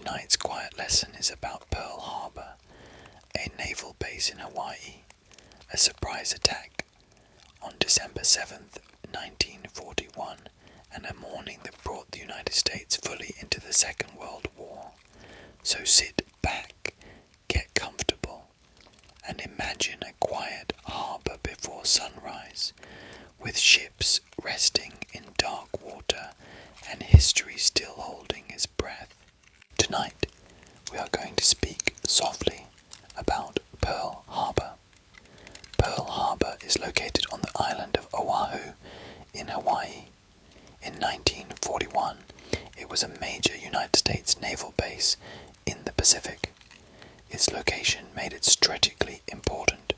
Tonight's quiet lesson is about Pearl Harbor, a naval base in Hawaii, a surprise attack on December 7th, 1941, and a morning that brought the United States fully into the Second World War. So sit back, get comfortable, and imagine a quiet harbor before sunrise, with ships resting in dark water and history still holding its breath. Tonight, we are going to speak softly about Pearl Harbor. Pearl Harbor is located on the island of Oahu in Hawaii. In 1941, it was a major United States naval base in the Pacific. Its location made it strategically important,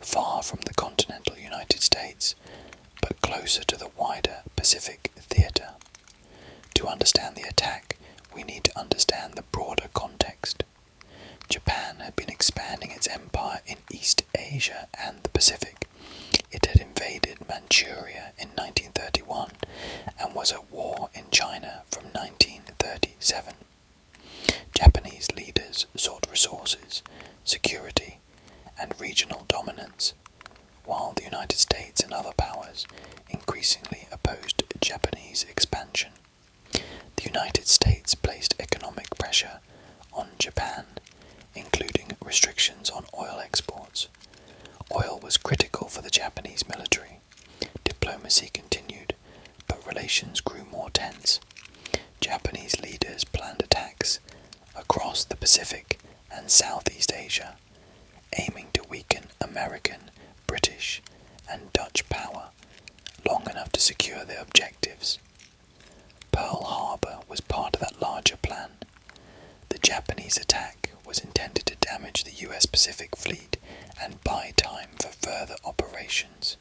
far from the continental United States, but closer to the wider Pacific theater. To understand the attack, we need to understand the broader context. Japan had been expanding its empire in East Asia and the Pacific. It had invaded Manchuria in 1931 and was at war in China from 1937. Japanese leaders sought resources, security, and regional dominance, while the United States and other powers increasingly opposed Japanese expansion. The United States placed economic pressure on Japan, including restrictions on oil exports. Oil was critical for the Japanese military. Diplomacy continued, but relations grew more tense. Japanese leaders planned attacks across the Pacific and Southeast Asia, aiming to weaken American, British, and Dutch power long enough to secure their objectives. Pearl Harbor was part of that larger plan. The Japanese attack was intended to damage the US Pacific Fleet and buy time for further operations.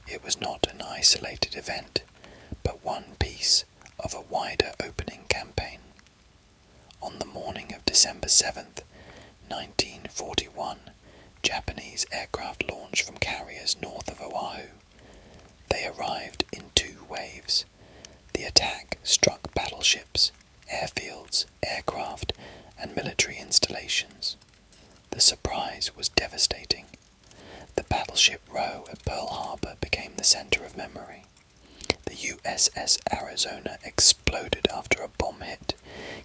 It was not an isolated event, but one piece of a wider opening campaign. On the morning of December 7th, 1941, Japanese aircraft launched from carriers north of Oahu. They arrived in two waves. The attack struck battleships, airfields, aircraft, and military installations. The surprise was devastating. The Battleship Row at Pearl Harbor became the center of memory. The USS Arizona exploded after a bomb hit,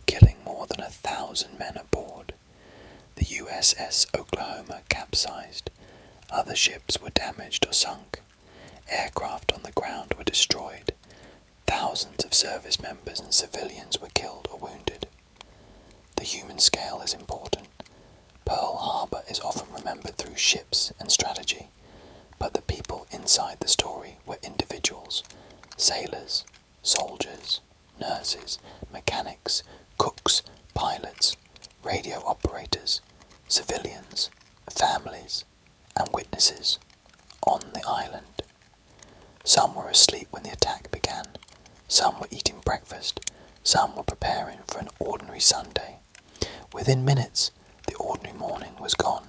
killing more than 1,000 men aboard. The USS Oklahoma capsized. Other ships were damaged or sunk. Aircraft on the ground were destroyed. Thousands of service members and civilians were killed or wounded. The human scale is important. Pearl Harbor is often remembered through ships and strategy, but the people inside the story were individuals: sailors, soldiers, nurses, mechanics, cooks, pilots, radio operators, civilians, families, and witnesses on the island. Some were asleep when the attack began. Some were eating breakfast. Some were preparing for an ordinary Sunday. Within minutes, the ordinary morning was gone.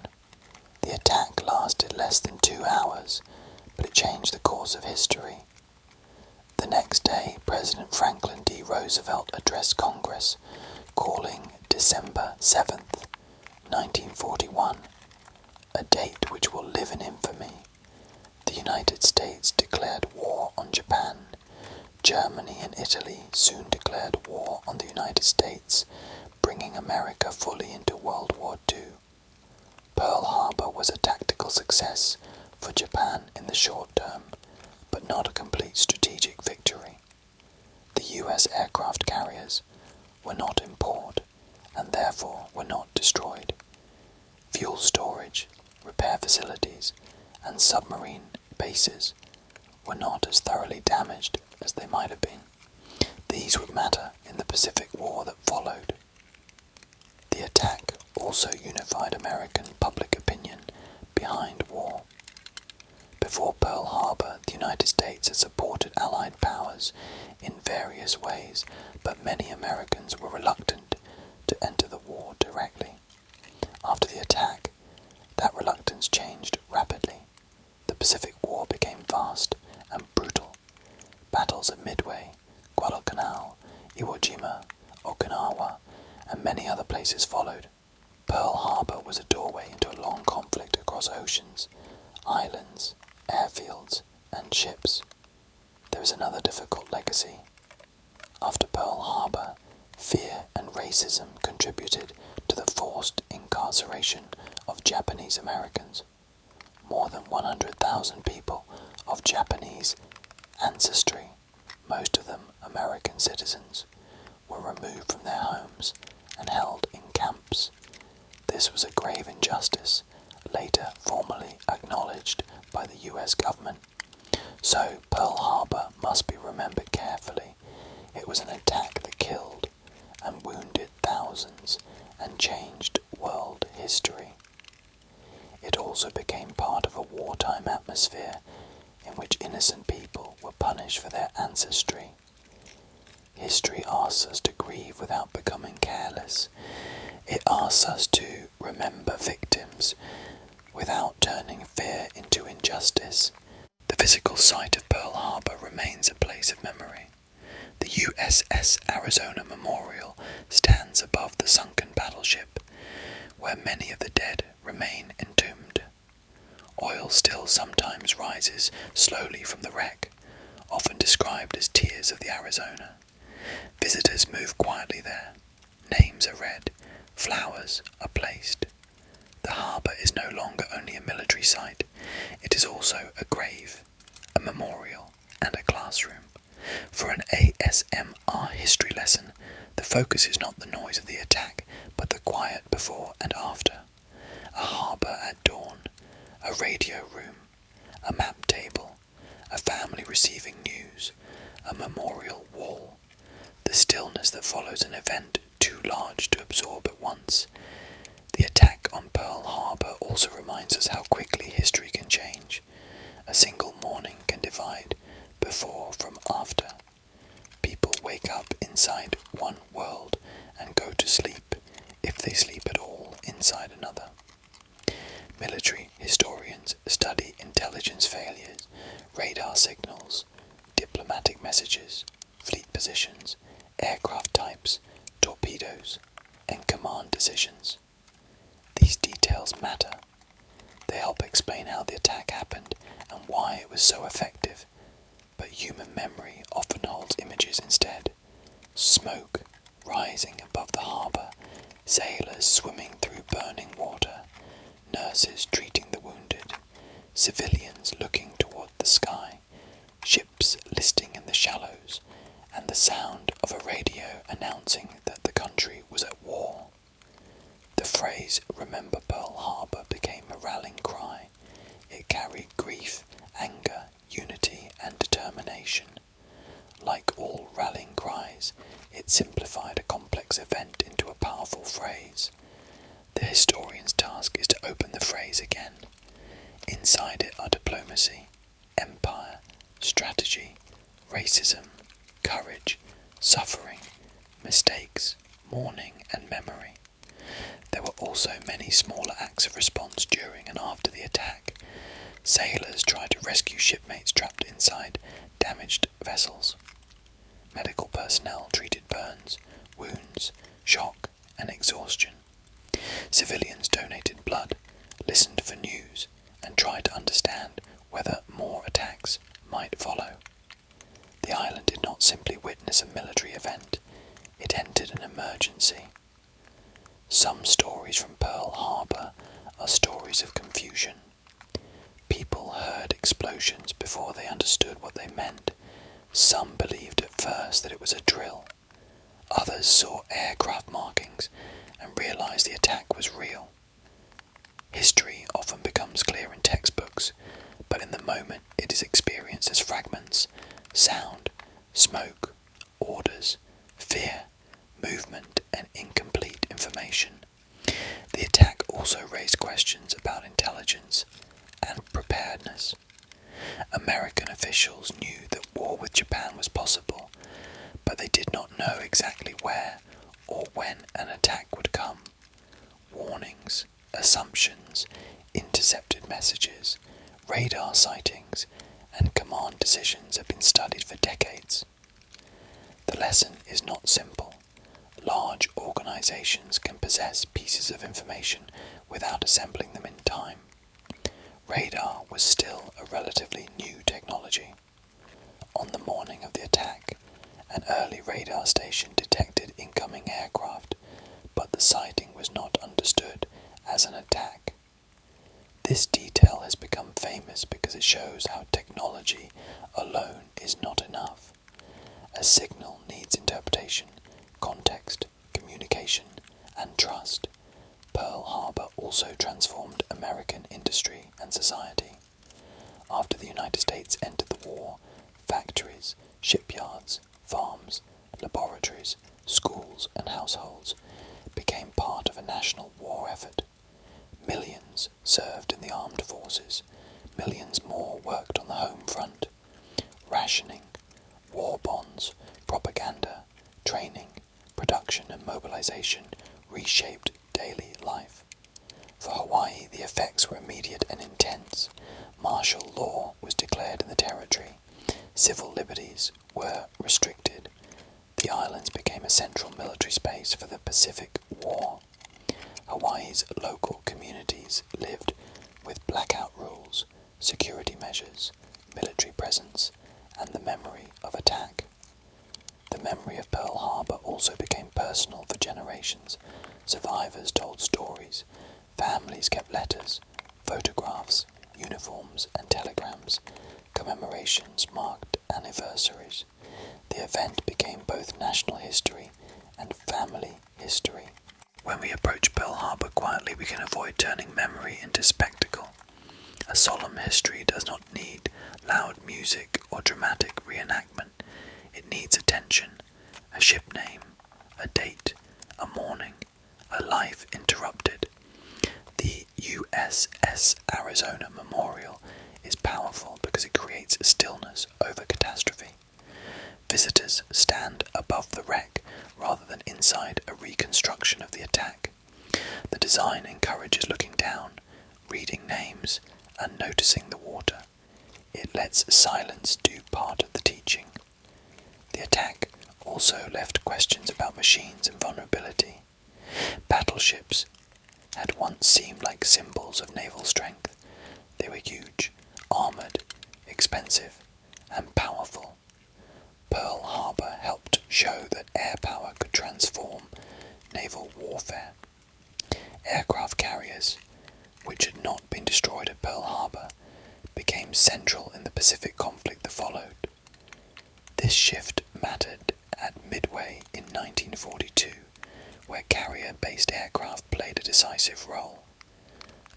The attack lasted less than 2 hours, but it changed the course of history. The next day, President Franklin D. Roosevelt addressed Congress, calling December 7th, 1941, a date which will live in infamy. The United States declared war on Japan. Germany and Italy soon declared war on the United States, bringing America fully into World War II. Pearl Harbor was a tactical success for Japan in the short term, but not a complete strategic victory. The US aircraft carriers were not in port, and therefore were not destroyed. Fuel storage, repair facilities, and submarine bases were not as thoroughly damaged as they might have been. These would matter in the Pacific War that followed. The attack also unified American public opinion behind war. Before Pearl Harbor, the United States had supported Allied powers in various ways, but many Americans were reluctant to enter the war directly. After the attack, that reluctance changed rapidly. The Pacific War became fast and brutal. Battles at Midway, Guadalcanal, Iwo Jima, Okinawa, and and many other places followed. Pearl Harbor was a doorway into a long conflict across oceans, islands, airfields, and ships. There is another difficult legacy. After Pearl Harbor, fear and racism contributed to the forced incarceration of Japanese Americans. More than 100,000 people of Japanese ancestry, most of them American citizens, were removed from their homes and held in camps. This was a grave injustice, later formally acknowledged by the US government. So Pearl Harbor must be remembered carefully. It was an attack that killed and wounded thousands and changed world history. It also became part of a wartime atmosphere in which innocent people were punished for their ancestry. History asks us to grieve without becoming careless. It asks us to remember victims without turning fear into injustice. The physical site of Pearl Harbor remains a place of memory. The USS Arizona Memorial stands above the sunken battleship, where many of the dead remain entombed. Oil still sometimes rises slowly from the wreck, often described as tears of the Arizona. Visitors move quietly there. Names are read. Flowers are placed. The harbour is no longer only a military site. It is also a grave, a memorial, and a classroom. For an ASMR history lesson, the focus is not the noise of the attack, but the quiet before and after. A harbour at dawn, a radio room, a map table, a family receiving news, a memorial wall. The stillness that follows an event too large to absorb at once. The attack on Pearl Harbor also reminds us how quickly history can change. A single morning can divide before from after. People wake up inside one world and go to sleep, if they sleep at all, inside another. Military historians study intelligence failures, radar signals, diplomatic messages, fleet positions, aircraft types, torpedoes, and command decisions. These details matter. They help explain how the attack happened and why it was so effective. But human memory often holds images instead. Smoke rising above the harbour, sailors swimming through burning water, nurses treating the wounded, civilians looking toward the sky, ships listing in the shallows, and the sound of a radio announcing that the country was at war. The phrase "Remember Pearl Harbor" became a rallying cry. It carried grief, anger, unity, and determination. Like all rallying cries, it simplified a complex event into a powerful phrase. The historian's task is to open the phrase again. Inside it are diplomacy, empire, strategy, racism, courage, suffering, mistakes, mourning, and memory. There were also many smaller acts of response during and after the attack. Sailors tried to rescue shipmates trapped inside damaged vessels. Medical personnel treated burns, wounds, shock, and exhaustion. Civilians donated blood, listened for news, and tried to understand whether more attacks might follow. The island did not simply witness a military event, it entered an emergency. Some stories from Pearl Harbor are stories of confusion. People heard explosions before they understood what they meant. Some believed at first that it was a drill. Others saw aircraft markings and realized the attack was real. History often becomes clear in textbooks, but in the moment it is experienced as fragments: sound, smoke, orders, fear, movement, and incomplete information. The attack also raised questions about intelligence and preparedness. American officials knew that war with Japan was possible, but they did not know exactly where or when an attack would come. Warnings, assumptions, intercepted messages, radar sightings, and command decisions have been studied for decades. The lesson is not simple. large organizations can possess pieces of information without assembling them in time. Radar was still a relatively new technology. On the morning of the attack, an early radar station detected incoming aircraft, but the sighting was not understood as an attack. This detail has become famous because it shows how technology alone is not enough. A signal needs interpretation, context, communication, and trust. Pearl Harbor also transformed American industry and society. After the United States entered the war, factories, shipyards, farms, laboratories, schools, and households became part of a national war effort. Millions served in the armed forces, millions more worked on the home front. Rationing, war bonds, propaganda, training, production and mobilization reshaped daily life. For Hawaii, the effects were immediate and intense. Martial law was declared in the territory. Civil liberties were restricted. The islands became a central military space for the Pacific War. Hawaii's local communities lived with blackout rules, security measures, military presence, and the memory of attack. The memory of Pearl Harbor also became personal for generations. Survivors told stories, families kept letters, photographs, uniforms, and telegrams. Commemorations marked anniversaries. The event became both national history and family history. When we approach Pearl Harbor quietly, we can avoid turning memory into spectacle. A solemn history does not need loud music or dramatic reenactment. It needs attention, a ship name, a date, a mourning, a life interrupted. The USS Arizona Memorial is powerful because it creates stillness over catastrophe. Visitors stand above the wreck rather than inside a reconstruction of the attack. The design encourages looking down, reading names, and noticing the water. It lets silence do part of the teaching. The attack also left questions about machines and vulnerability. Battleships had once seemed like symbols of naval strength. They were huge, armoured, expensive, and powerful. Pearl Harbor helped show that air power could transform naval warfare. Aircraft carriers, which had not been destroyed at Pearl Harbor, became central in the Pacific conflict that followed. This shift mattered at Midway in 1942, where carrier-based aircraft played a decisive role.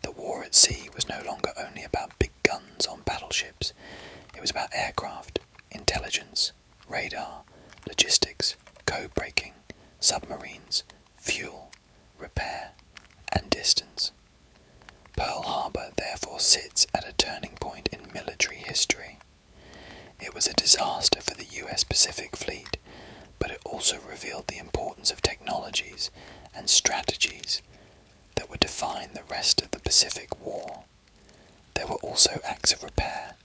The war at sea was no longer only about big guns on battleships. It was about aircraft, intelligence, radar, logistics, code-breaking, submarines, fuel, repair, and distance. Pearl Harbor therefore sits at a turning point in military history. It was a disaster for the US Pacific Fleet, but it also revealed the importance of technologies and strategies that would define the rest of the Pacific War. There were also acts of repair.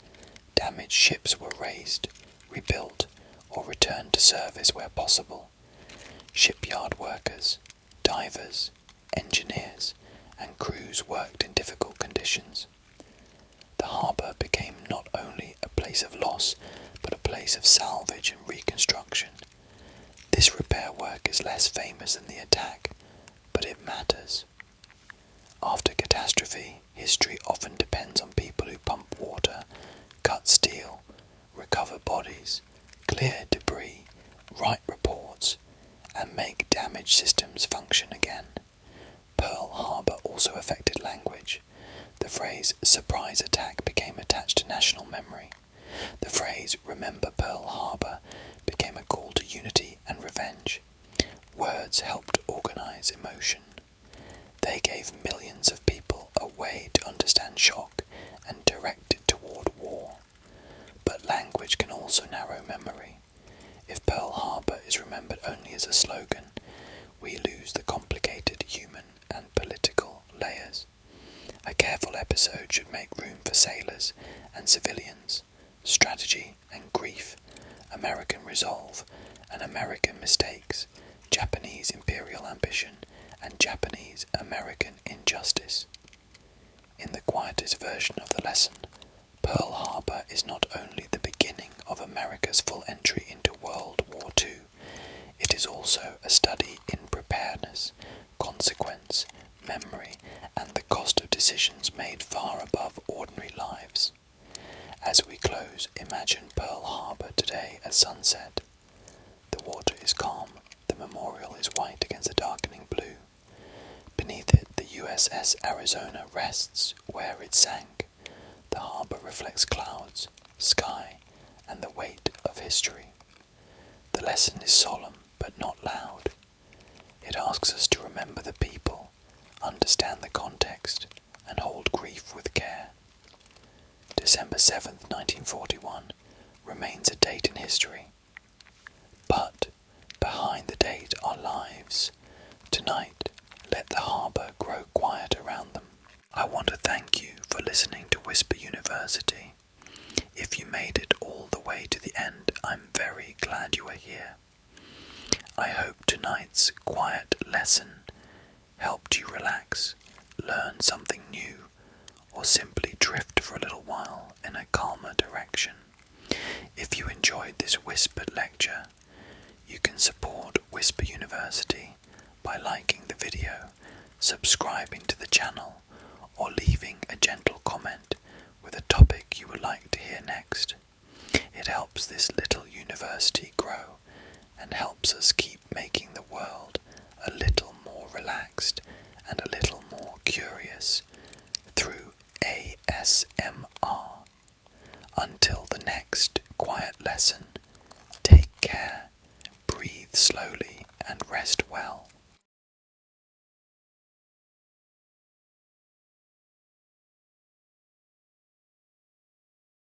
Damaged ships were raised, rebuilt, or returned to service where possible. Shipyard workers, divers, engineers, and crews worked in difficult conditions. The harbour became not only a place of loss, but a place of salvage and reconstruction. This repair work is less famous than the attack, but it matters. After catastrophe, history often depends on people who pump water, cut steel, recover bodies, clear debris, write reports, and make damaged systems function again. Pearl Harbor also affected language. The phrase surprise attack became attached to national memory. The phrase remember Pearl Harbor became a call to unity and revenge. Words helped organize emotion. They gave millions of people a way to understand shock and direct it toward war. But language can also narrow memory. If Pearl Harbor is remembered only as a slogan, we lose the complicated human and political layers. A careful episode should make room for sailors and civilians, strategy and grief, American resolve and American mistakes, Japanese imperial ambition, and Japanese-American injustice. In the quietest version of the lesson, Pearl Harbor is not only the beginning of America's full entry into World War II, it is also a study in preparedness, consequence, memory, and the cost of decisions made far above ordinary lives. As we close, imagine Pearl Harbor today at sunset. The water is calm, the memorial is white against a darkening blue. Beneath it, the USS Arizona rests where it sank. The harbor reflects clouds, sky, and the weight of history. The lesson is solemn but not loud. It asks us to remember the people, understand the context, and hold grief with care. December 7th, 1941 remains a date in history. But behind the date are lives. Tonight, let the harbour grow quiet around them. I want to thank you for listening to Whisper University. If you made it all the way to the end, I'm very glad you are here. I hope tonight's quiet lesson helped you relax, learn something new, or simply drift for a little while in a calmer direction. If you enjoyed this whispered lecture, you can support Whisper University by liking the video, subscribing to the channel, or leaving a gentle comment with a topic you would like to hear next. It helps this little university grow and helps us keep making the world a little more relaxed and a little more curious through ASMR. Until the next